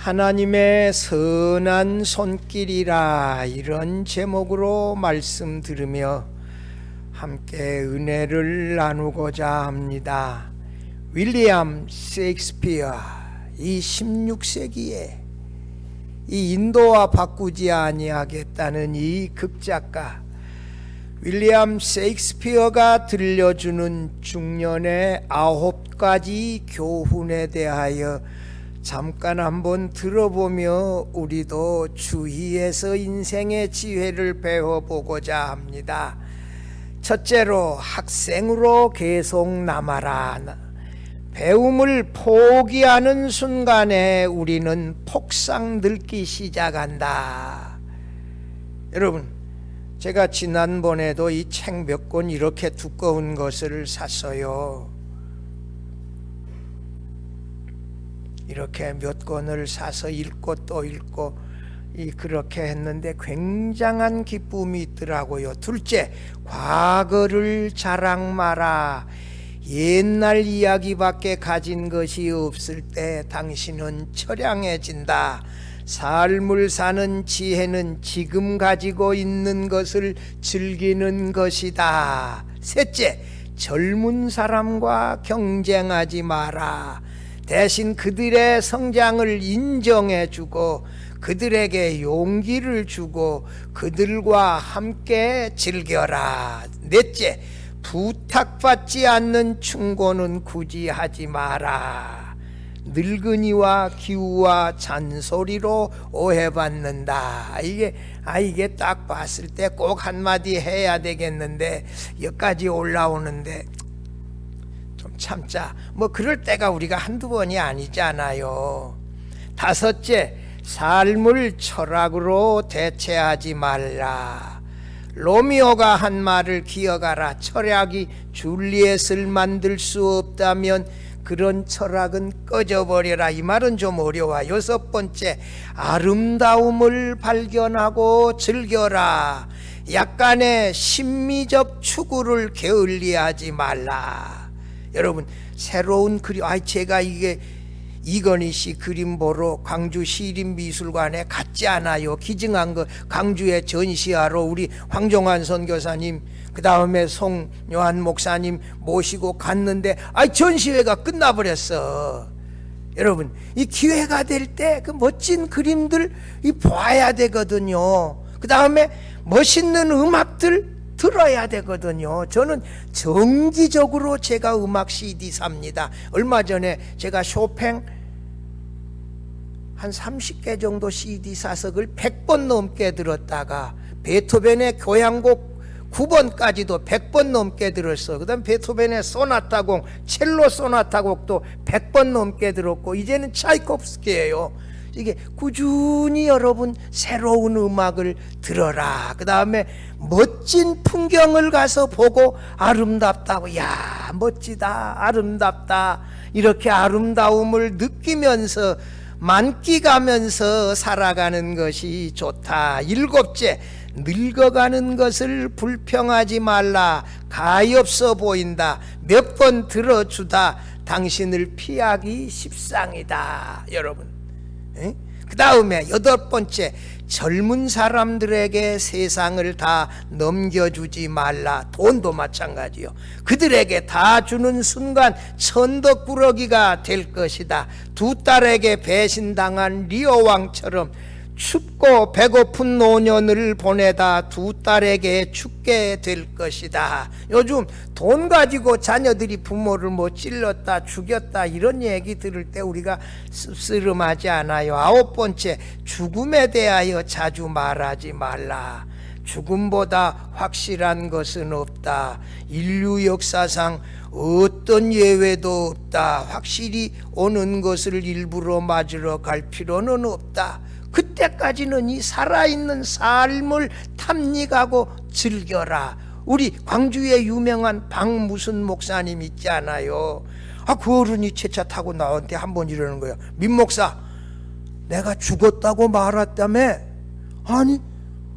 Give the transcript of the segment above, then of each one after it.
하나님의 선한 손길이라, 이런 제목으로 말씀 들으며 함께 은혜를 나누고자 합니다. 윌리엄 셰익스피어, 이 16세기에 이 인도와 바꾸지 아니하겠다는 이 극작가 윌리엄 셰익스피어가 들려주는 중년의 9가지 교훈에 대하여 잠깐 한번 들어보며 우리도 주위에서 인생의 지혜를 배워보고자 합니다. 첫째로, 학생으로 계속 남아라. 배움을 포기하는 순간에 우리는 폭삭 늙기 시작한다. 여러분, 제가 지난번에도 이 책 몇 권 이렇게 두꺼운 것을 샀어요. 이렇게 몇 권을 사서 읽고 또 읽고 그렇게 했는데 굉장한 기쁨이 있더라고요. 둘째, 과거를 자랑 마라. 옛날 이야기밖에 가진 것이 없을 때 당신은 처량해진다. 삶을 사는 지혜는 지금 가지고 있는 것을 즐기는 것이다. 셋째, 젊은 사람과 경쟁하지 마라. 대신 그들의 성장을 인정해주고 그들에게 용기를 주고 그들과 함께 즐겨라. 넷째, 부탁받지 않는 충고는 굳이 하지 마라. 늙은이와 기우와 잔소리로 오해받는다. 이게 딱 봤을 때 꼭 한마디 해야 되겠는데 여기까지 올라오는데 좀 참자. 그럴 때가 우리가 한두 번이 아니잖아요. 다섯째, 삶을 철학으로 대체하지 말라. 로미오가 한 말을 기억하라. 철학이 줄리엣을 만들 수 없다면 그런 철학은 꺼져버려라. 이 말은 좀 어려워. 여섯 번째, 아름다움을 발견하고 즐겨라. 약간의 심미적 추구를 게을리하지 말라. 여러분, 새로운 그림, 제가 이건희 씨 그림 보러 광주 시립미술관에 갔지 않아요. 기증한 거 광주에 전시하러 우리 황종환 선교사님, 그 다음에 송요한 목사님 모시고 갔는데 전시회가 끝나버렸어. 여러분, 이 기회가 될 때 그 멋진 그림들 봐야 되거든요. 그 다음에 멋있는 음악들 들어야 되거든요. 저는 정기적으로 제가 음악 CD 삽니다. 얼마 전에 제가 쇼팽 한 30개 정도 CD 사서 그걸 100번 넘게 들었다가 베토벤의 교향곡 9번까지도 100번 넘게 들었어. 그 다음 베토벤의 소나타곡, 첼로 소나타곡도 100번 넘게 들었고 이제는 차이콥스키예요. 이게 꾸준히 여러분 새로운 음악을 들어라. 그 다음에 멋진 풍경을 가서 보고 아름답다고, 야 멋지다, 아름답다, 이렇게 아름다움을 느끼면서 만끽하면서 살아가는 것이 좋다. 일곱째, 늙어가는 것을 불평하지 말라. 가엾어 보인다. 몇 번 들어주다 당신을 피하기 십상이다. 여러분, 그 다음에 여덟 번째, 젊은 사람들에게 세상을 다 넘겨주지 말라. 돈도 마찬가지요. 그들에게 다 주는 순간 천덕꾸러기가 될 것이다. 두 딸에게 배신당한 리오 왕처럼 춥고 배고픈 노년을 보내다 두 딸에게 죽게 될 것이다. 요즘 돈 가지고 자녀들이 부모를 찔렀다 죽였다 이런 얘기 들을 때 우리가 씁쓸하지 않아요. 아홉 번째, 죽음에 대하여 자주 말하지 말라. 죽음보다 확실한 것은 없다. 인류 역사상 어떤 예외도 없다. 확실히 오는 것을 일부러 맞으러 갈 필요는 없다. 그때까지는 이 살아있는 삶을 탐닉하고 즐겨라. 우리 광주에 유명한 박무순 목사님 있지 않아요? 그 어른이 제 차 타고 나한테 한번 이러는 거야. 민 목사, 내가 죽었다고 말했다며? 아니,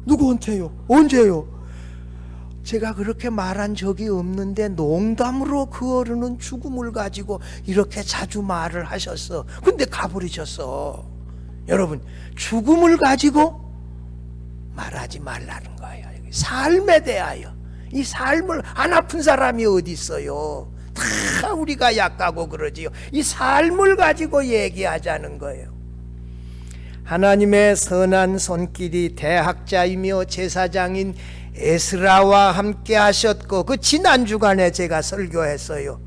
누구한테요? 언제요? 제가 그렇게 말한 적이 없는데 농담으로 그 어른은 죽음을 가지고 이렇게 자주 말을 하셨어. 근데 가버리셨어. 여러분, 죽음을 가지고 말하지 말라는 거예요. 삶에 대하여. 이 삶을 안 아픈 사람이 어디 있어요? 다 우리가 약하고 그러지요. 이 삶을 가지고 얘기하자는 거예요. 하나님의 선한 손길이 대학자이며 제사장인 에스라와 함께 하셨고, 그 지난 주간에 제가 설교했어요.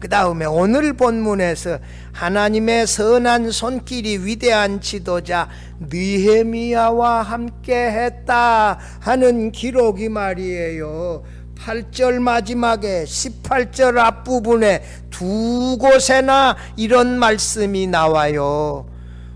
그 다음에 오늘 본문에서 하나님의 선한 손길이 위대한 지도자 느헤미야와 함께 했다 하는 기록이 말이에요. 8절 마지막에 18절 앞부분에 두 곳에나 이런 말씀이 나와요.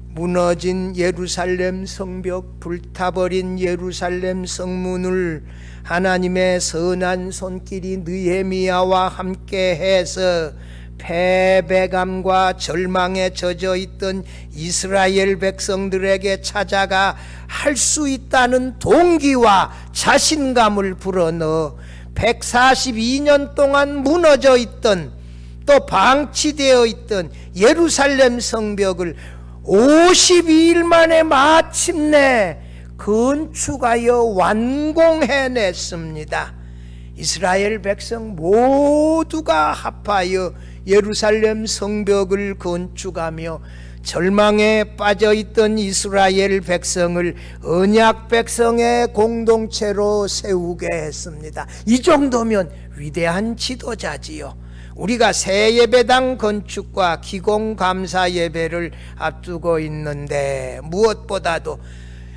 무너진 예루살렘 성벽, 불타버린 예루살렘 성문을 하나님의 선한 손길이 느헤미야와 함께해서 패배감과 절망에 젖어 있던 이스라엘 백성들에게 찾아가 할 수 있다는 동기와 자신감을 불어넣어 142년 동안 무너져 있던, 또 방치되어 있던 예루살렘 성벽을 52일 만에 마침내 건축하여 완공해냈습니다. 이스라엘 백성 모두가 합하여 예루살렘 성벽을 건축하며 절망에 빠져있던 이스라엘 백성을 언약 백성의 공동체로 세우게 했습니다. 이 정도면 위대한 지도자지요. 우리가 새 예배당 건축과 기공 감사 예배를 앞두고 있는데, 무엇보다도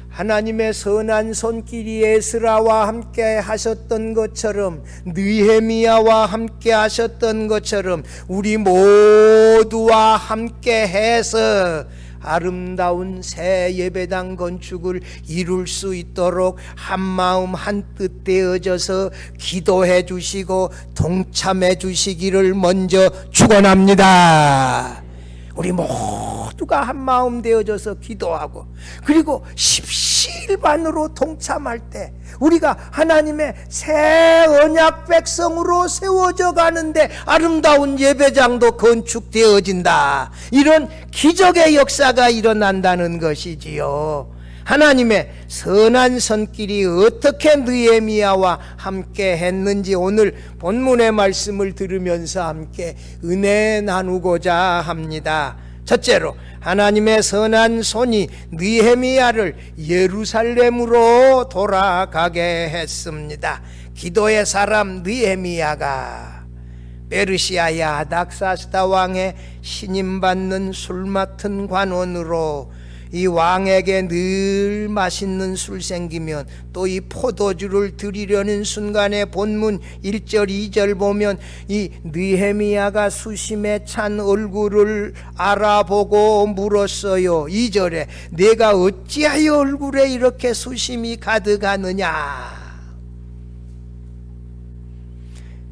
하나님의 선한 손길이 에스라와 함께 하셨던 것처럼, 느헤미야와 함께 하셨던 것처럼 우리 모두와 함께 해서 아름다운 새 예배당 건축을 이룰 수 있도록 한마음 한뜻 되어져서 기도해 주시고 동참해 주시기를 먼저 축원합니다. 우리 모두가 한마음 되어져서 기도하고, 그리고 십시일반으로 동참할 때 우리가 하나님의 새 언약 백성으로 세워져 가는데 아름다운 예배장도 건축되어진다. 이런 기적의 역사가 일어난다는 것이지요. 하나님의 선한 손길이 어떻게 느헤미야와 함께 했는지 오늘 본문의 말씀을 들으면서 함께 은혜 나누고자 합니다. 첫째로, 하나님의 선한 손이 느헤미야를 예루살렘으로 돌아가게 했습니다. 기도의 사람 느헤미야가 페르시아의 아닥사스다 왕의 신임받는 술 맡은 관원으로, 이 왕에게 늘 맛있는 술 생기면 또 이 포도주를 드리려는 순간에 본문 1절 2절 보면 이 느헤미야가 수심에 찬 얼굴을 알아보고 물었어요. 2절에 내가 어찌하여 얼굴에 이렇게 수심이 가득하느냐.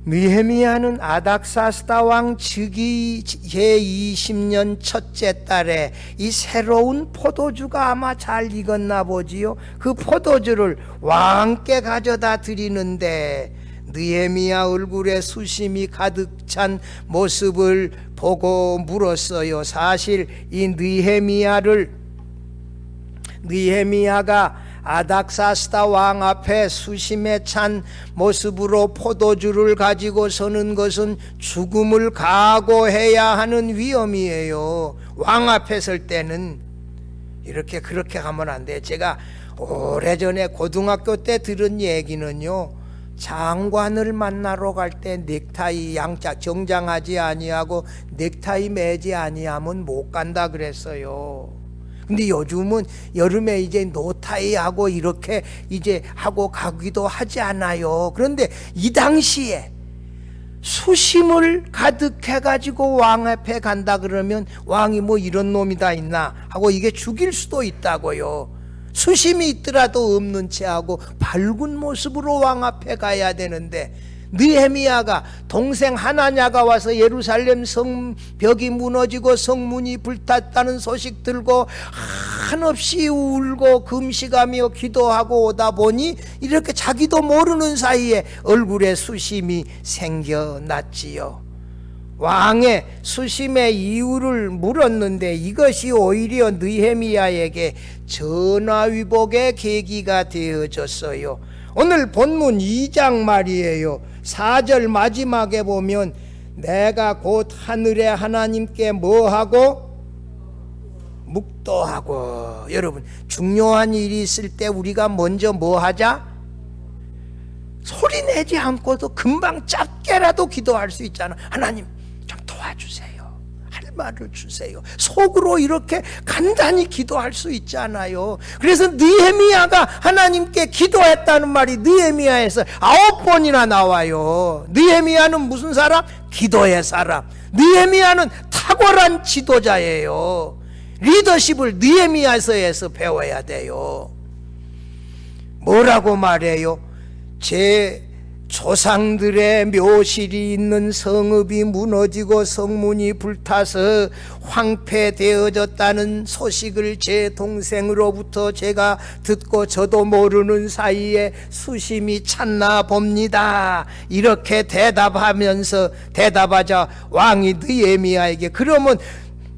느헤미야는 아닥사스다 왕 즉위 제20년 첫째 달에 이 새로운 포도주가 아마 잘 익었나 보지요. 그 포도주를 왕께 가져다 드리는데 느헤미야 얼굴에 수심이 가득 찬 모습을 보고 물었어요. 사실 이 느헤미야가 아닥사스다 왕 앞에 수심에 찬 모습으로 포도주를 가지고 서는 것은 죽음을 각오해야 하는 위험이에요. 왕 앞에 설 때는 그렇게 하면 안 돼요. 제가 오래전에 고등학교 때 들은 얘기는요, 장관을 만나러 갈 때 넥타이 양짝 정장하지 아니하고 넥타이 매지 아니하면 못 간다 그랬어요. 근데 요즘은 여름에 이제 노타이하고 이렇게 이제 하고 가기도 하지 않아요. 그런데 이 당시에 수심을 가득해가지고 왕 앞에 간다 그러면 왕이 뭐 이런 놈이 다 있나 하고 이게 죽일 수도 있다고요. 수심이 있더라도 없는 채하고 밝은 모습으로 왕 앞에 가야 되는데, 느헤미야가 동생 하나냐가 와서 예루살렘 성벽이 무너지고 성문이 불탔다는 소식 들고 한없이 울고 금식하며 기도하고 오다 보니 이렇게 자기도 모르는 사이에 얼굴에 수심이 생겨났지요. 왕의 수심의 이유를 물었는데 이것이 오히려 느헤미야에게 전화위복의 계기가 되어졌어요. 오늘 본문 2장 말이에요. 4절 마지막에 보면 내가 곧 하늘의 하나님께 뭐하고? 묵도하고. 여러분, 중요한 일이 있을 때 우리가 먼저 뭐하자? 소리 내지 않고도 금방 짧게라도 기도할 수 있잖아. 하나님 좀 도와주세요. 할 말을 주세요. 속으로 이렇게 간단히 기도할 수 있잖아요. 그래서 느헤미야가 하나님께 기도했다는 말이 느헤미야에서 9번이나 나와요. 느헤미야는 무슨 사람? 기도의 사람. 느헤미야는 탁월한 지도자예요. 리더십을 느헤미야서에서 배워야 돼요. 뭐라고 말해요? 제 조상들의 묘실이 있는 성읍이 무너지고 성문이 불타서 황폐되어졌다는 소식을 제 동생으로부터 제가 듣고 저도 모르는 사이에 수심이 찼나 봅니다. 이렇게 대답하자 왕이 느헤미야에게 그러면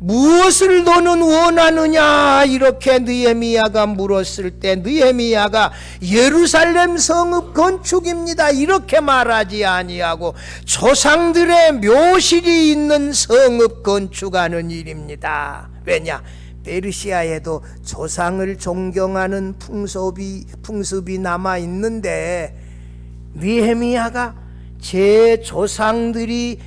무엇을 너는 원하느냐 이렇게 느헤미야가 물었을 때 느헤미야가 예루살렘 성읍 건축입니다 이렇게 말하지 아니하고 조상들의 묘실이 있는 성읍 건축하는 일입니다. 왜냐? 페르시아에도 조상을 존경하는 풍습이 남아 있는데 느헤미야가 제 조상들의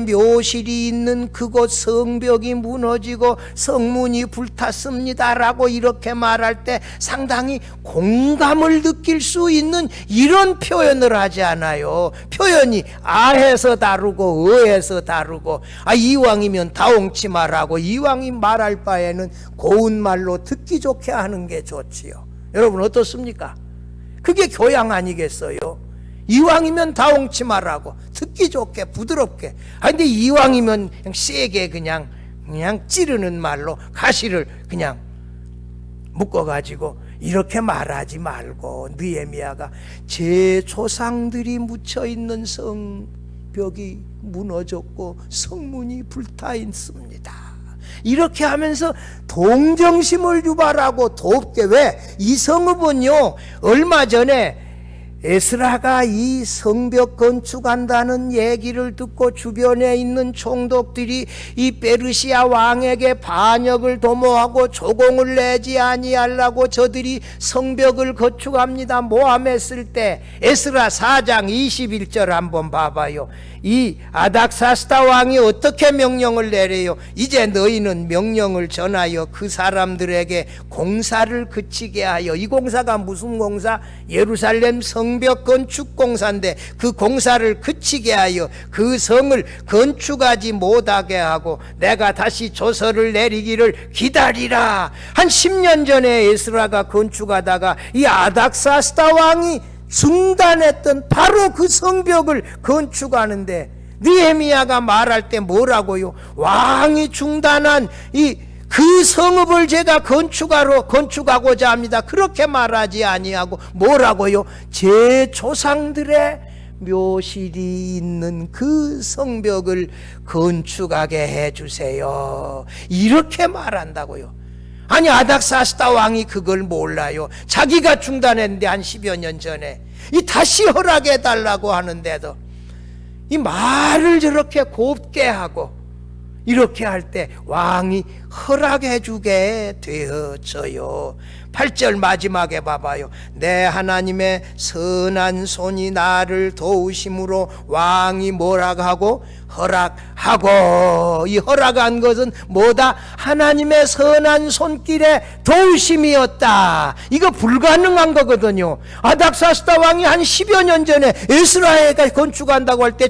묘실이 있는 그곳 성벽이 무너지고 성문이 불탔습니다라고 이렇게 말할 때 상당히 공감을 느낄 수 있는 이런 표현을 하지 않아요. 표현이 아해서 다르고 어해서 다르고 이왕이면 다홍치 말하고 이왕이 말할 바에는 고운 말로 듣기 좋게 하는 게 좋지요. 여러분 어떻습니까? 그게 교양 아니겠어요? 이왕이면 다홍치 말하고 듣기 좋게 부드럽게. 근데 이왕이면 그냥 세게 그냥 찌르는 말로 가시를 그냥 묶어가지고 이렇게 말하지 말고 느헤미야가 제 조상들이 묻혀있는 성벽이 무너졌고 성문이 불타 있습니다. 이렇게 하면서 동정심을 유발하고 돕게. 왜? 이 성읍은요 얼마 전에 에스라가 이 성벽 건축한다는 얘기를 듣고 주변에 있는 총독들이 이 페르시아 왕에게 반역을 도모하고 조공을 내지 아니하려고 저들이 성벽을 건축합니다 모함했을 때 에스라 4장 21절 한번 봐봐요. 이 아닥사스다 왕이 어떻게 명령을 내려요? 이제 너희는 명령을 전하여 그 사람들에게 공사를 그치게 하여. 이 공사가 무슨 공사? 예루살렘 성벽 건축 공사인데 그 공사를 그치게 하여 그 성을 건축하지 못하게 하고 내가 다시 조서를 내리기를 기다리라. 한 10년 전에 에스라가 건축하다가 이 아닥사스다 왕이 중단했던 바로 그 성벽을 건축하는데 느헤미야가 말할 때 뭐라고요? 왕이 중단한 그 성읍을 제가 건축하고자 합니다. 그렇게 말하지 아니하고 뭐라고요? 제 조상들의 묘실이 있는 그 성벽을 건축하게 해주세요. 이렇게 말한다고요. 아니 아닥사스다 왕이 그걸 몰라요. 자기가 중단했는데 한 10여 년 전에 다시 허락해 달라고 하는데도 이 말을 저렇게 곱게 하고 이렇게 할 때 왕이 허락해 주게 되어져요. 8절 마지막에 봐봐요. 내 하나님의 선한 손이 나를 도우심으로 왕이 뭐라고 하고? 허락하고. 이 허락한 것은 뭐다? 하나님의 선한 손길에 도우심이었다. 이거 불가능한 거거든요. 아닥사스다 왕이 한 10여 년 전에 에스라에게 건축한다고 할 때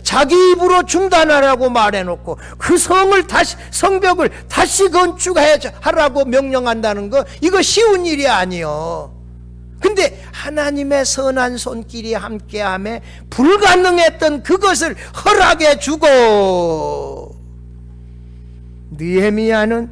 자기 입으로 중단하라고 말해놓고 그 성벽을 다시 건축하라고 명령한다는 거, 이거 쉬운 일이 아니요. 근데 하나님의 선한 손길이 함께함에 불가능했던 그것을 허락해 주고, 느헤미야는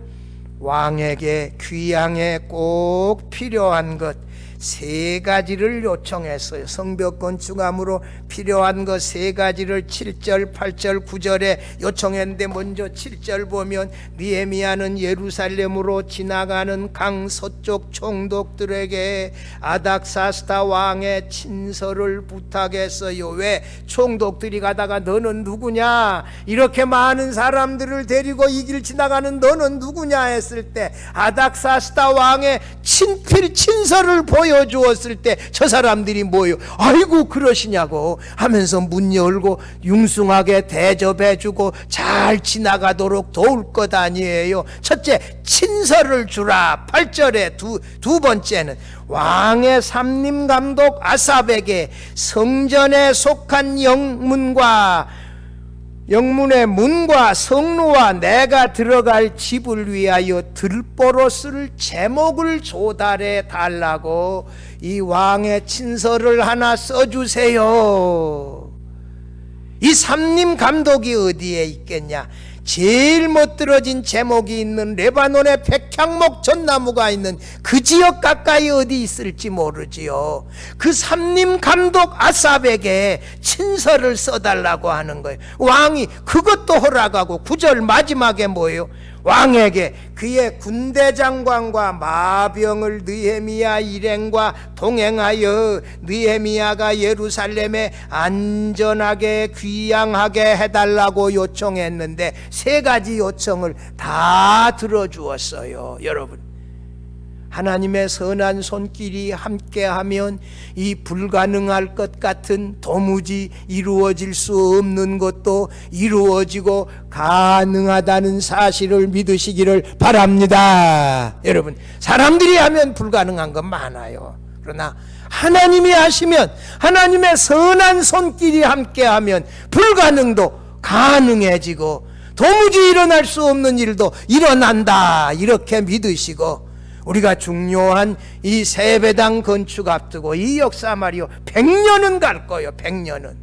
왕에게 귀향에 꼭 필요한 것, 세 가지를 요청했어요. 성벽 건축함으로 필요한 것 세 가지를 7절, 8절, 9절에 요청했는데 먼저 7절 보면 느헤미야는 예루살렘으로 지나가는 강 서쪽 총독들에게 아닥사스다 왕의 친서를 부탁했어요. 왜? 총독들이 가다가 너는 누구냐? 이렇게 많은 사람들을 데리고 이 길 지나가는 너는 누구냐 했을 때 아닥사스다 왕의 친필 친서를 보여주었을 때 저 사람들이 뭐요? 아이고 그러시냐고 하면서 문 열고 융숭하게 대접해주고 잘 지나가도록 도울 것 아니에요. 첫째, 친서를 주라. 8절에 두 번째는 왕의 삼림감독 아삽에게 성전에 속한 영문의 문과 성루와 내가 들어갈 집을 위하여 들보로 쓸 제목을 조달해 달라고 이 왕의 친서를 하나 써주세요. 이 삼림 감독이 어디에 있겠냐? 제일 멋들어진 제목이 있는 레바논의 백향목 전나무가 있는 그 지역 가까이 어디 있을지 모르지요. 그 삼림 감독 아삽에게 친서를 써달라고 하는 거예요. 왕이 그것도 허락하고 9절 마지막에 뭐예요? 왕에게 그의 군대 장관과 마병을 느헤미야 일행과 동행하여 느헤미야가 예루살렘에 안전하게 귀양하게 해달라고 요청했는데 세 가지 요청을 다 들어주었어요. 여러분, 하나님의 선한 손길이 함께하면 이 불가능할 것 같은 도무지 이루어질 수 없는 것도 이루어지고 가능하다는 사실을 믿으시기를 바랍니다. 여러분, 사람들이 하면 불가능한 건 많아요. 그러나 하나님이 하시면, 하나님의 선한 손길이 함께하면 불가능도 가능해지고 도무지 일어날 수 없는 일도 일어난다, 이렇게 믿으시고, 우리가 중요한 이 세배당 건축 앞두고 이 역사 말이요 100년은 갈 거예요. 100년은.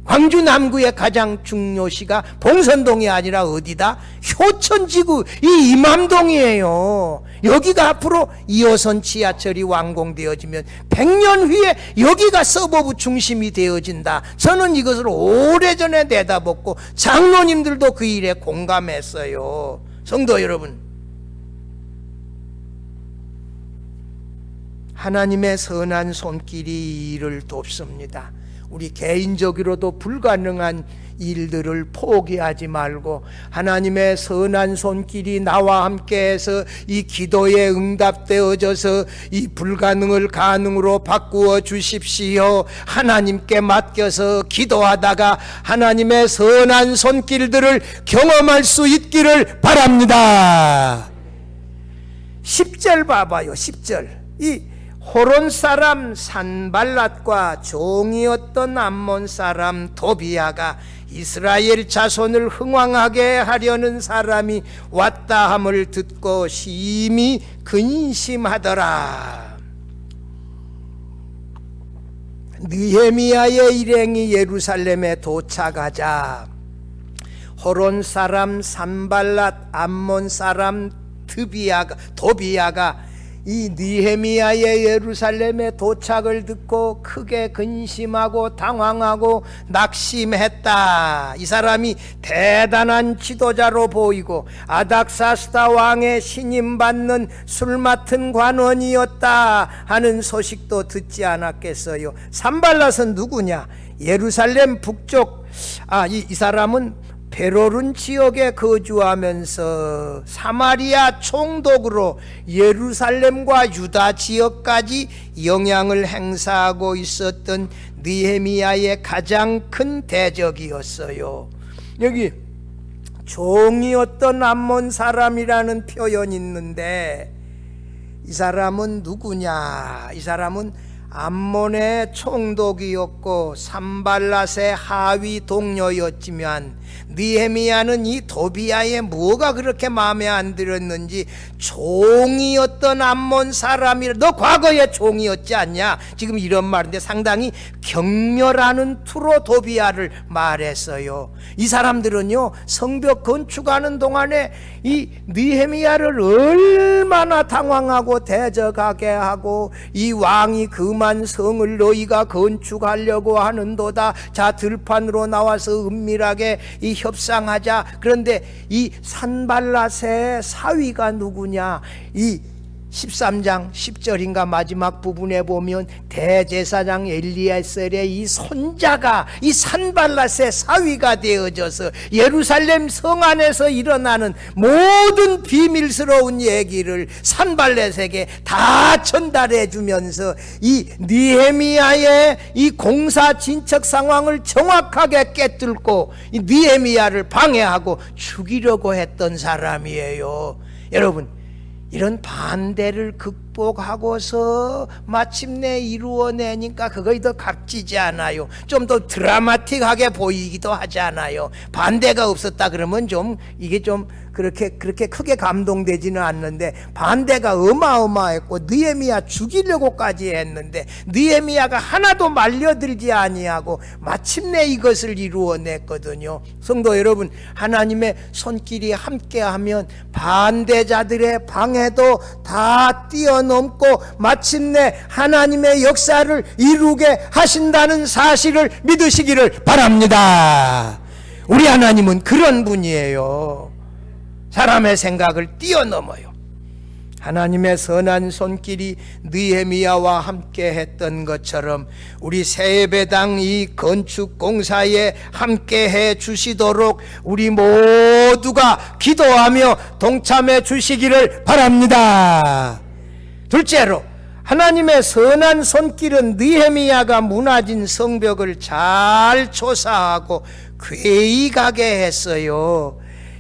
광주 남구의 가장 중요시가 봉선동이 아니라 어디다? 효천지구 이 이맘동이에요. 여기가 앞으로 2호선 지하철이 완공되어지면 100년 후에 여기가 서버브 중심이 되어진다. 저는 이것을 오래전에 내다봤고 장로님들도 그 일에 공감했어요. 성도 여러분, 하나님의 선한 손길이 일을 돕습니다. 우리 개인적으로도 불가능한 일들을 포기하지 말고 하나님의 선한 손길이 나와 함께해서 이 기도에 응답되어져서 이 불가능을 가능으로 바꾸어 주십시오. 하나님께 맡겨서 기도하다가 하나님의 선한 손길들을 경험할 수 있기를 바랍니다. 10절 봐봐요. 10절. 이 호론 사람 산발랏과 종이었던 암몬 사람 도비야가 이스라엘 자손을 흥왕하게 하려는 사람이 왔다 함을 듣고 심히 근심하더라. 느헤미야의 일행이 예루살렘에 도착하자 호론 사람 산발랏, 암몬 사람 도비야가 이 느헤미야의 예루살렘에 도착을 듣고 크게 근심하고 당황하고 낙심했다. 이 사람이 대단한 지도자로 보이고 아닥사스다 왕의 신임받는 술 맡은 관원이었다 하는 소식도 듣지 않았겠어요. 산발랏은 누구냐? 예루살렘 북쪽 이 사람은 베로른 지역에 거주하면서 사마리아 총독으로 예루살렘과 유다 지역까지 영향을 행사하고 있었던 느헤미야의 가장 큰 대적이었어요. 여기 종이었던 암몬 사람이라는 표현이 있는데 이 사람은 누구냐? 이 사람은 암몬의 총독이었고 산발랏의 하위 동료였지만 느헤미야는 이 도비야의 뭐가 그렇게 마음에 안 들었는지 종이었던 암몬 사람이라. 너 과거에 종이었지 않냐? 지금 이런 말인데 상당히 격렬하는 투로 도비야를 말했어요. 이 사람들은요 성벽 건축하는 동안에 이 느헤미야를 얼마나 당황하고 대적하게 하고, 이 왕이 그만 성을 너희가 건축하려고 하는도다. 자, 들판으로 나와서 은밀하게 이 협상하자. 그런데 이 산발랏의 사위가 누구냐? 이 13장 10절인가 마지막 부분에 보면 대제사장 엘리에셀의 이 손자가 이 산발랏의 사위가 되어져서 예루살렘 성 안에서 일어나는 모든 비밀스러운 얘기를 산발랏에게 다 전달해 주면서 이 느헤미야의 이 공사 진척 상황을 정확하게 깨뚫고 이 느헤미야를 방해하고 죽이려고 했던 사람이에요. 여러분, 이런 반대를 극복하고서 마침내 이루어내니까 그거이 더 값지지 않아요? 좀 더 드라마틱하게 보이기도 하지 않아요? 반대가 없었다 그러면 좀 이게 좀 그렇게 크게 감동되지는 않는데, 반대가 어마어마했고 느헤미야 죽이려고까지 했는데 느헤미야가 하나도 말려들지 아니하고 마침내 이것을 이루어냈거든요. 성도 여러분, 하나님의 손길이 함께하면 반대자들의 방해도 다 뛰어넘고 마침내 하나님의 역사를 이루게 하신다는 사실을 믿으시기를 바랍니다. 우리 하나님은 그런 분이에요. 사람의 생각을 뛰어넘어요. 하나님의 선한 손길이 느헤미야와 함께 했던 것처럼 우리 새예배당 이 건축 공사에 함께 해 주시도록 우리 모두가 기도하며 동참해 주시기를 바랍니다. 둘째로, 하나님의 선한 손길은 느헤미야가 무너진 성벽을 잘 조사하고 궤의가게 했어요.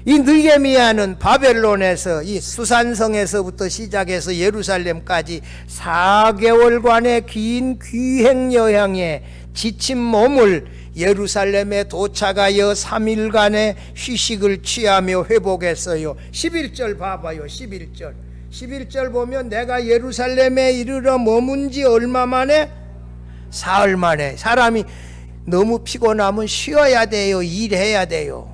이 느헤미야는 바벨론에서 이 수산성에서부터 시작해서 예루살렘까지 4개월간의 긴 귀행 여행에 지친 몸을 예루살렘에 도착하여 3일간의 휴식을 취하며 회복했어요. 11절 봐봐요. 11절 보면 내가 예루살렘에 이르러 머문 지 얼마 만에? 사흘 만에. 사람이 너무 피곤하면 쉬어야 돼요. 일해야 돼요.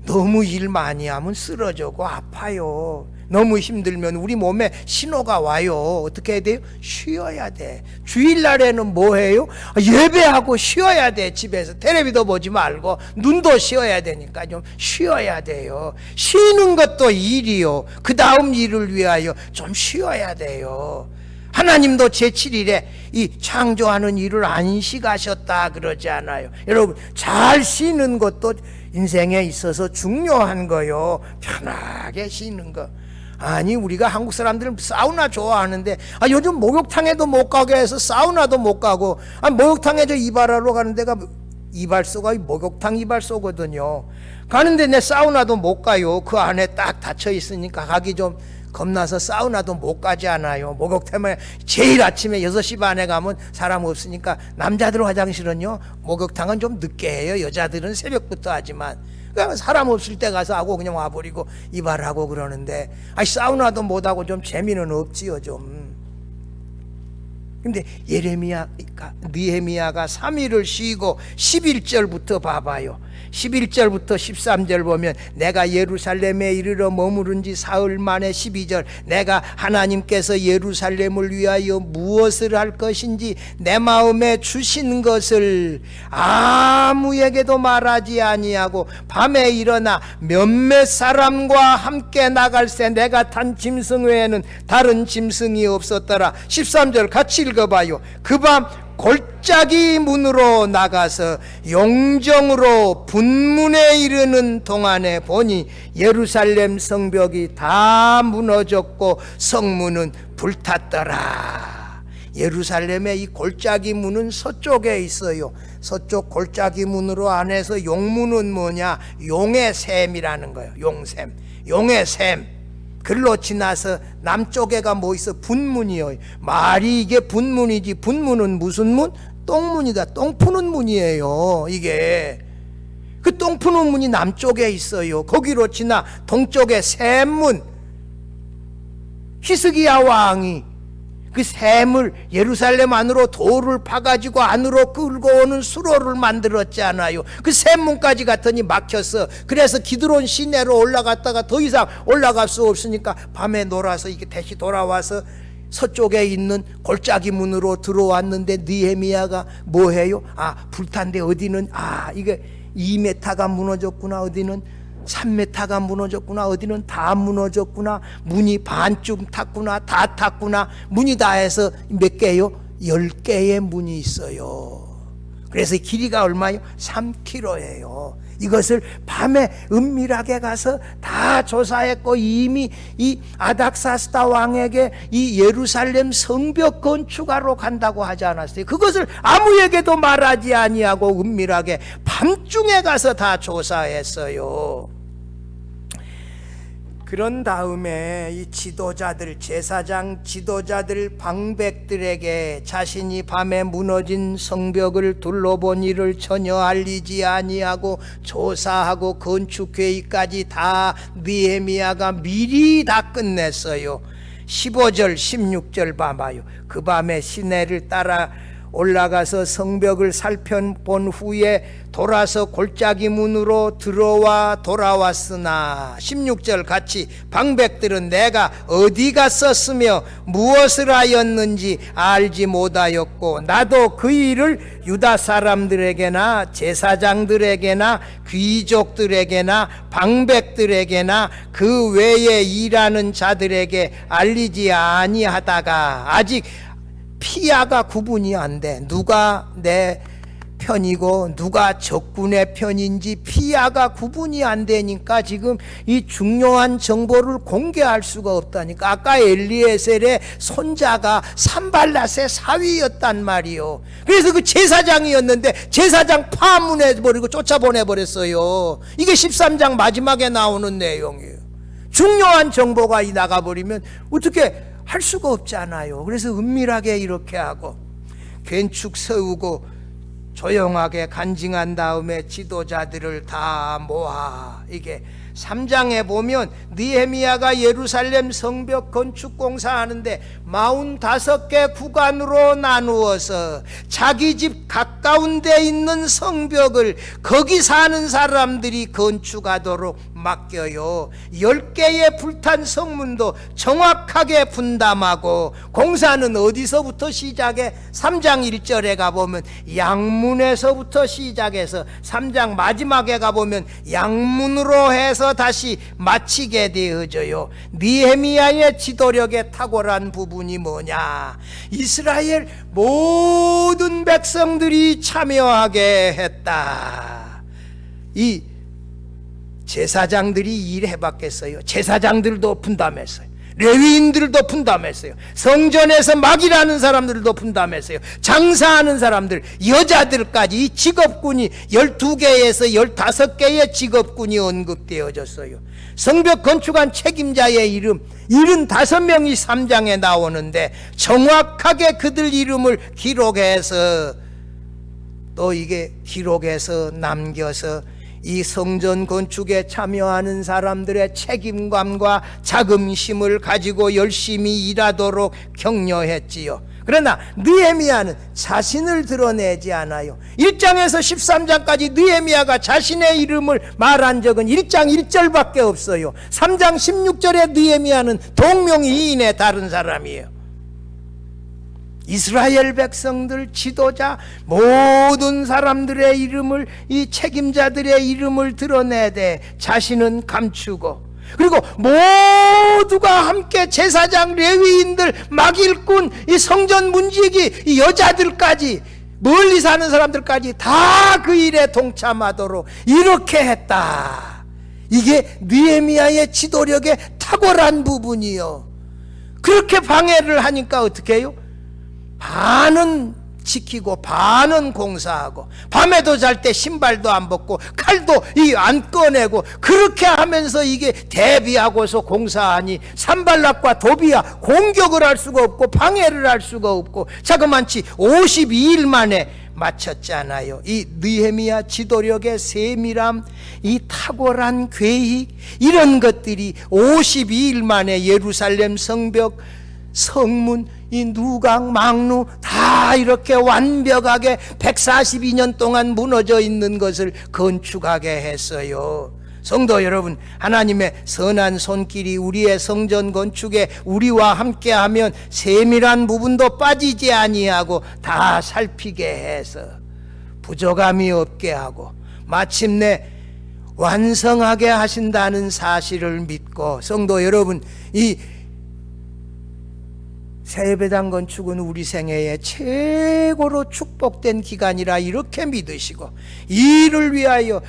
너무 일 많이 하면 쓰러지고 아파요. 너무 힘들면 우리 몸에 신호가 와요. 어떻게 해야 돼요? 쉬어야 돼. 주일날에는 뭐 해요? 예배하고 쉬어야 돼. 집에서 텔레비도 보지 말고 눈도 쉬어야 되니까 좀 쉬어야 돼요. 쉬는 것도 일이요. 그 다음 일을 위하여 좀 쉬어야 돼요. 하나님도 제7일에 이 창조하는 일을 안식하셨다 그러지 않아요? 여러분, 잘 쉬는 것도 인생에 있어서 중요한 거요. 편하게 쉬는 거. 아니, 우리가 한국 사람들은 사우나 좋아하는데 요즘 목욕탕에도 못 가게 해서 사우나도 못 가고, 목욕탕에 저 이발하러 가는 데가 이발소가 목욕탕 이발소거든요. 가는데 내 사우나도 못 가요. 그 안에 딱 닫혀 있으니까 가기 좀 겁나서 사우나도 못 가지 않아요. 목욕탕에 제일 아침에 6시 반에 가면 사람 없으니까. 남자들 화장실은요 목욕탕은 좀 늦게 해요. 여자들은 새벽부터 하지만 그러니까 사람 없을 때 가서 하고 그냥 와버리고 이발하고 그러는데, 사우나도 못하고 좀 재미는 없지요 좀. 근데 느헤미야가 3일을 쉬고 11절부터 봐봐요. 11절부터 13절 보면 내가 예루살렘에 이르러 머무른 지 사흘 만에 12절 내가 하나님께서 예루살렘을 위하여 무엇을 할 것인지 내 마음에 주신 것을 아무에게도 말하지 아니하고 밤에 일어나 몇몇 사람과 함께 나갈새 내가 탄 짐승 외에는 다른 짐승이 없었더라. 13절 같이 읽어봐요. 그 밤 골짜기 문으로 나가서 용정으로 분문에 이르는 동안에 보니 예루살렘 성벽이 다 무너졌고 성문은 불탔더라. 예루살렘의 이 골짜기 문은 서쪽에 있어요. 서쪽 골짜기 문으로 안에서 용문은 뭐냐? 용의 샘이라는 거예요. 용샘, 용의 샘. 글로 지나서 남쪽에가 뭐 있어? 분문이요. 말이 이게 분문이지. 분문은 무슨 문? 똥문이다. 똥 푸는 문이에요. 이게 그 똥 푸는 문이 남쪽에 있어요. 거기로 지나 동쪽에 샘문, 히스기야 왕이 그 샘을 예루살렘 안으로 돌을 파가지고 안으로 끌고 오는 수로를 만들었잖아요. 그 샘문까지 갔더니 막혔어. 그래서 기드론 시내로 올라갔다가 더 이상 올라갈 수 없으니까 밤에 놀아서 이게 다시 돌아와서 서쪽에 있는 골짜기 문으로 들어왔는데 느헤미야가 뭐해요? 불탄데 어디는 이게 2m가 무너졌구나, 어디는 3m가 무너졌구나, 어디는 다 무너졌구나, 문이 반쯤 탔구나, 다 탔구나. 문이 다 해서 몇 개요? 10개의 문이 있어요. 그래서 길이가 얼마요? 3km예요. 이것을 밤에 은밀하게 가서 다 조사했고, 이미 이 아닥사스다 왕에게 이 예루살렘 성벽 건축하러 간다고 하지 않았어요? 그것을 아무에게도 말하지 아니하고 은밀하게 밤중에 가서 다 조사했어요. 그런 다음에 이 지도자들, 제사장 지도자들, 방백들에게 자신이 밤에 무너진 성벽을 둘러본 일을 전혀 알리지 아니하고 조사하고 건축 계획까지 다 느헤미야가 미리 다 끝냈어요. 15절 16절 봐봐요. 그 밤에 시내를 따라 올라가서 성벽을 살펴본 후에 돌아서 골짜기 문으로 들어와 돌아왔으나 16절 같이 방백들은 내가 어디 갔었으며 무엇을 하였는지 알지 못하였고 나도 그 일을 유다 사람들에게나 제사장들에게나 귀족들에게나 방백들에게나 그 외에 일하는 자들에게 알리지 아니하다가 아직 피아가 구분이 안 돼. 누가 내 편이고 누가 적군의 편인지 피아가 구분이 안 되니까 지금 이 중요한 정보를 공개할 수가 없다니까. 아까 엘리에셀의 손자가 산발랏의 사위였단 말이요. 그래서 그 제사장이었는데 제사장 파문해버리고 쫓아보내버렸어요. 이게 13장 마지막에 나오는 내용이에요. 중요한 정보가 나가버리면 어떻게 할 수가 없잖아요. 그래서 은밀하게 이렇게 하고 괜축 세우고 조용하게 간증한 다음에 지도자들을 다 모아. 이게 3장에 보면 느헤미야가 예루살렘 성벽 건축 공사하는데 45개 구간으로 나누어서 자기 집 가까운 데 있는 성벽을 거기 사는 사람들이 건축하도록 맡겨요. 10개의 불탄 성문도 정확하게 분담하고 공사는 어디서부터 시작해? 3장 1절에 가보면 양문에서부터 시작해서 3장 마지막에 가보면 양문으로 해서 다시 마치게 되어져요. 느헤미야의 지도력에 탁월한 부분이 뭐냐? 이스라엘 모든 백성들이 참여하게 했다. 이 제사장들이 일해봤겠어요? 제사장들도 분담했어요. 레위인들도 분담했어요. 성전에서 막 일하는 사람들도 분담했어요. 장사하는 사람들, 여자들까지 이 직업군이 12개에서 15개의 직업군이 언급되어졌어요. 성벽 건축한 책임자의 이름 75명이 3장에 나오는데 정확하게 그들 이름을 기록해서 또 이게 기록해서 남겨서 이 성전 건축에 참여하는 사람들의 책임감과 자긍심을 가지고 열심히 일하도록 격려했지요. 그러나 느헤미야는 자신을 드러내지 않아요. 1장에서 13장까지 느헤미야가 자신의 이름을 말한 적은 1장 1절밖에 없어요. 3장 16절에 느헤미야는 동명이인의 다른 사람이에요. 이스라엘 백성들, 지도자, 모든 사람들의 이름을, 이 책임자들의 이름을 드러내되 자신은 감추고, 그리고 모두가 함께 제사장, 레위인들, 막일꾼, 이 성전 문지기, 이 여자들까지, 멀리 사는 사람들까지 다 그 일에 동참하도록 이렇게 했다. 이게 느헤미야의 지도력의 탁월한 부분이요. 그렇게 방해를 하니까 어떻게 해요? 반은 지키고 반은 공사하고 밤에도 잘 때 신발도 안 벗고 칼도 안 꺼내고 그렇게 하면서 이게 대비하고서 공사하니 산발락과 도비야 공격을 할 수가 없고 방해를 할 수가 없고 자그만치 52일 만에 마쳤잖아요. 이 느헤미야 지도력의 세밀함, 이 탁월한 계획, 이런 것들이 52일 만에 예루살렘 성벽, 성문, 이 누각, 망루 다 이렇게 완벽하게 142년 동안 무너져 있는 것을 건축하게 했어요. 성도 여러분, 하나님의 선한 손길이 우리의 성전 건축에 우리와 함께하면 세밀한 부분도 빠지지 아니하고 다 살피게 해서 부족함이 없게 하고 마침내 완성하게 하신다는 사실을 믿고, 성도 여러분, 이 새예배당 건축은 우리 생애의 최고로 축복된 기간이라 이렇게 믿으시고 이 일을 위하여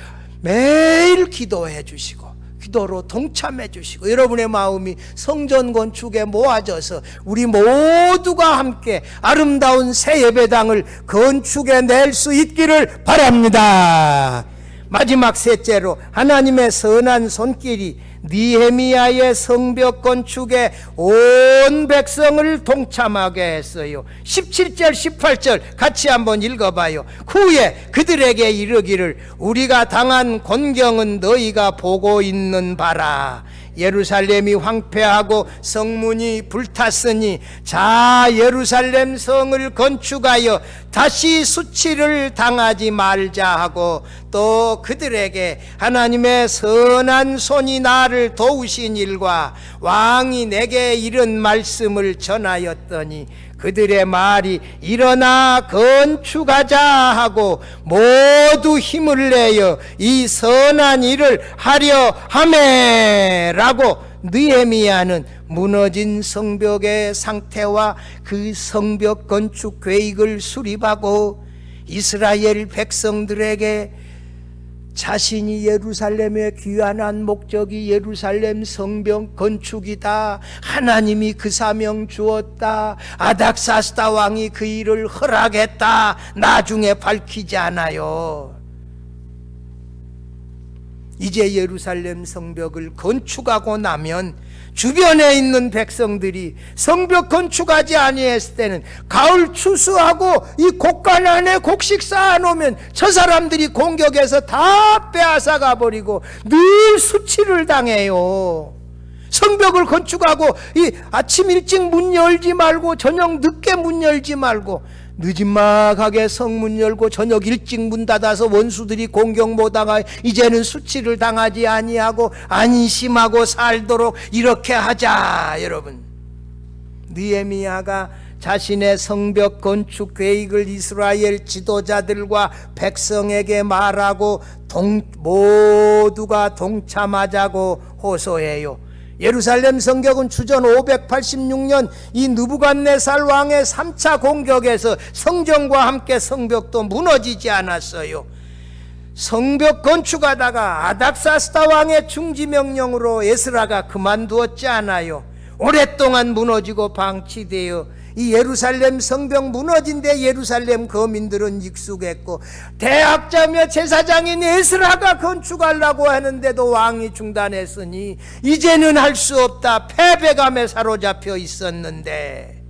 매일 기도해 주시고 기도로 동참해 주시고 여러분의 마음이 성전 건축에 모아져서 우리 모두가 함께 아름다운 새예배당을 건축해 낼 수 있기를 바랍니다. 마지막 셋째로 하나님의 선한 손길이 느헤미야의 성벽 건축에 온 백성을 동참하게 했어요. 17절 18절 같이 한번 읽어봐요. 후에 그들에게 이르기를 우리가 당한 곤경은 너희가 보고 있는 바라. 예루살렘이 황폐하고 성문이 불탔으니 자 예루살렘 성을 건축하여 다시 수치를 당하지 말자 하고, 또 그들에게 하나님의 선한 손이 나를 도우신 일과 왕이 내게 이런 말씀을 전하였더니 그들의 말이 일어나 건축하자 하고 모두 힘을 내어 이 선한 일을 하려 하매라고 느헤미야는 무너진 성벽의 상태와 그 성벽 건축 계획을 수립하고 이스라엘 백성들에게 자신이 예루살렘의 귀환한 목적이 예루살렘 성벽 건축이다, 하나님이 그 사명 주었다, 아닥사스다 왕이 그 일을 허락했다, 나중에 밝히지 않아요. 이제 예루살렘 성벽을 건축하고 나면 주변에 있는 백성들이 성벽 건축하지 아니했을 때는 가을 추수하고 이 곡간 안에 곡식 쌓아놓으면 저 사람들이 공격해서 다 빼앗아 가버리고 늘 수치를 당해요. 성벽을 건축하고 이 아침 일찍 문 열지 말고 저녁 늦게 문 열지 말고 늦지막하게 성문 열고 저녁 일찍 문 닫아서 원수들이 공격 못하가 이제는 수치를 당하지 아니하고 안심하고 살도록 이렇게 하자. 여러분, 느헤미야가 자신의 성벽 건축 계획을 이스라엘 지도자들과 백성에게 말하고 모두가 동참하자고 호소해요. 예루살렘 성벽은 주전 586년 이 느부갓네살 왕의 3차 공격에서 성전과 함께 성벽도 무너지지 않았어요. 성벽 건축하다가 아닥사스다 왕의 중지명령으로 에스라가 그만두었지 않아요. 오랫동안 무너지고 방치되어 이 예루살렘 성벽 무너진 데 예루살렘 거민들은 익숙했고 대학자며 제사장인 에스라가 건축하려고 하는데도 왕이 중단했으니 이제는 할 수 없다, 패배감에 사로잡혀 있었는데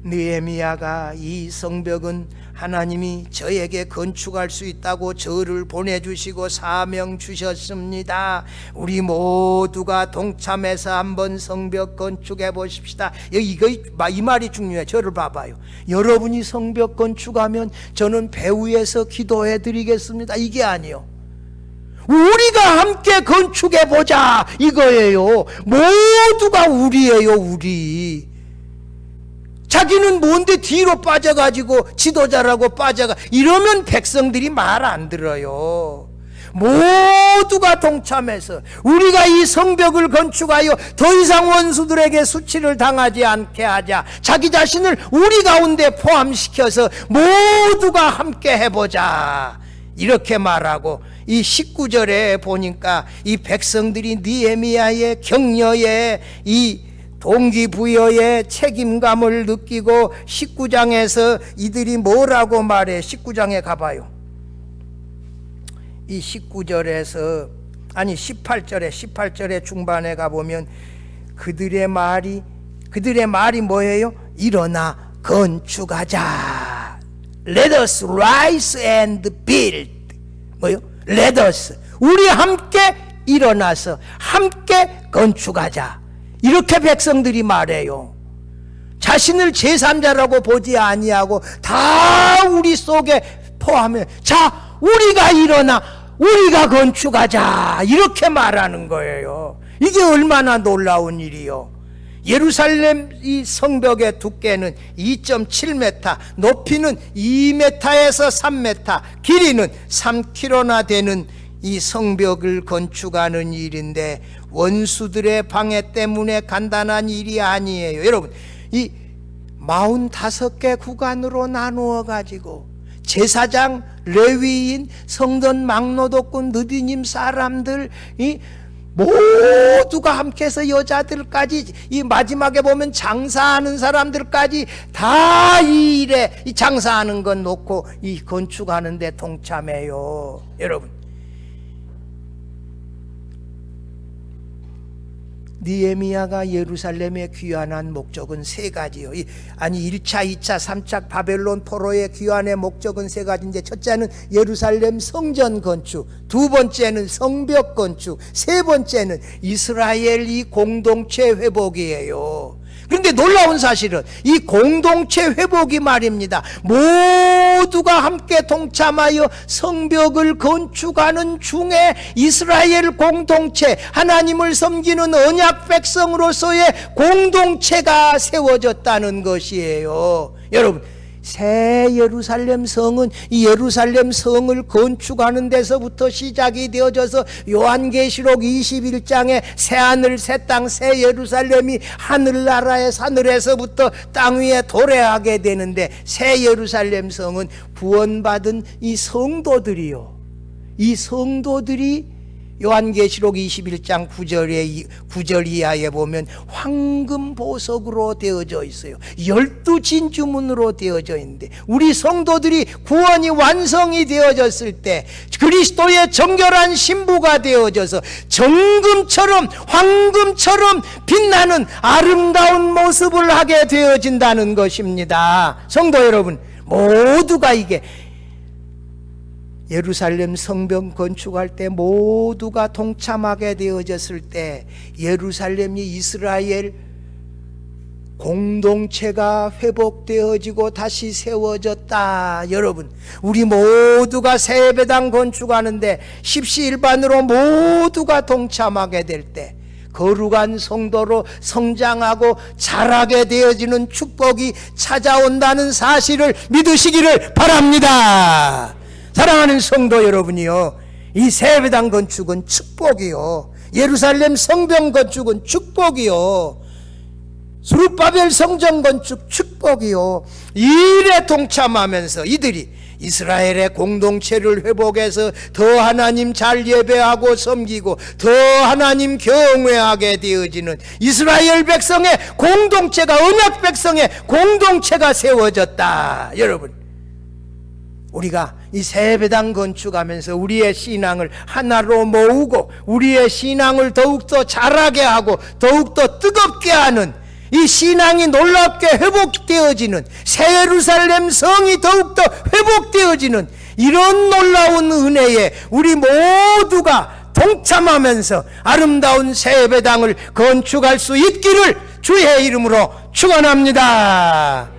느헤미야가 이 성벽은 하나님이 저에게 건축할 수 있다고 저를 보내주시고 사명 주셨습니다. 우리 모두가 동참해서 한번 성벽 건축해 보십시다. 이 말이 중요해요. 저를 봐봐요. 여러분이 성벽 건축하면 저는 배후에서 기도해 드리겠습니다, 이게 아니요, 우리가 함께 건축해 보자 이거예요. 모두가 우리예요. 우리 자기는 뭔데 뒤로 빠져가지고 지도자라고 빠져가 이러면 백성들이 말 안 들어요. 모두가 동참해서 우리가 이 성벽을 건축하여 더 이상 원수들에게 수치를 당하지 않게 하자, 자기 자신을 우리 가운데 포함시켜서 모두가 함께 해보자 이렇게 말하고, 이 19절에 보니까 이 백성들이 느헤미야의 격려에 이 동기부여의 책임감을 느끼고 19장에서 이들이 뭐라고 말해? 19장에 가봐요. 이 19절에서 아니 18절에 중반에 가보면 그들의 말이 뭐예요? 일어나 건축하자. Let us rise and build. 뭐요? Let us. 우리 함께 일어나서 함께 건축하자. 이렇게 백성들이 말해요. 자신을 제3자라고 보지 아니하고 다 우리 속에 포함해. 자, 우리가 일어나 우리가 건축하자. 이렇게 말하는 거예요. 이게 얼마나 놀라운 일이요. 예루살렘 이 성벽의 두께는 2.7m, 높이는 2m에서 3m, 길이는 3km나 되는 이 성벽을 건축하는 일인데 원수들의 방해 때문에 간단한 일이 아니에요. 여러분, 이 45개 구간으로 나누어 가지고 제사장, 레위인, 성전 막노동꾼, 느디님 사람들 이 모두가 함께해서 여자들까지 이 마지막에 보면 장사하는 사람들까지 다 이 일에 이 장사하는 건 놓고 이 건축하는 데 동참해요. 여러분, 느헤미야가 예루살렘에 귀환한 목적은 세 가지요. 아니 1차, 2차, 3차 바벨론 포로의 귀환의 목적은 세 가지인데, 첫째는 예루살렘 성전 건축, 두 번째는 성벽 건축, 세 번째는 이스라엘 이 공동체 회복이에요. 그런데 놀라운 사실은 이 공동체 회복이 말입니다, 모두가 함께 동참하여 성벽을 건축하는 중에 이스라엘 공동체, 하나님을 섬기는 언약 백성으로서의 공동체가 세워졌다는 것이에요. 여러분, 새 예루살렘 성은 이 예루살렘 성을 건축하는 데서부터 시작이 되어져서 요한계시록 21장에 새하늘 새 땅 새 예루살렘이 하늘나라의 하늘에서부터 땅 위에 도래하게 되는데, 새 예루살렘 성은 구원받은 이 성도들이요, 이 성도들이 요한계시록 21장 9절 이하에 보면 황금 보석으로 되어져 있어요. 12진주문으로 되어져 있는데, 우리 성도들이 구원이 완성이 되어졌을 때 그리스도의 정결한 신부가 되어져서 정금처럼 황금처럼 빛나는 아름다운 모습을 하게 되어진다는 것입니다. 성도 여러분, 모두가 이게 예루살렘 성벽 건축할 때 모두가 동참하게 되어졌을 때 예루살렘이 이스라엘 공동체가 회복되어지고 다시 세워졌다. 여러분, 우리 모두가 새 예배당 건축하는데 십시일반으로 모두가 동참하게 될 때 거룩한 성도로 성장하고 자라게 되어지는 축복이 찾아온다는 사실을 믿으시기를 바랍니다. 사랑하는 성도 여러분이요, 이 새 예배당 건축은 축복이요, 예루살렘 성벽 건축은 축복이요, 스룹바벨 성전 건축 축복이요, 이 일에 동참하면서 이들이 이스라엘의 공동체를 회복해서 더 하나님 잘 예배하고 섬기고 더 하나님 경외하게 되어지는 이스라엘 백성의 공동체가, 언약 백성의 공동체가 세워졌다. 여러분, 우리가 이 새 예배당 건축하면서 우리의 신앙을 하나로 모으고 우리의 신앙을 더욱더 자라게 하고 더욱더 뜨겁게 하는, 이 신앙이 놀랍게 회복되어지는, 새 예루살렘 성이 더욱더 회복되어지는 이런 놀라운 은혜에 우리 모두가 동참하면서 아름다운 새 예배당을 건축할 수 있기를 주의 이름으로 축원합니다.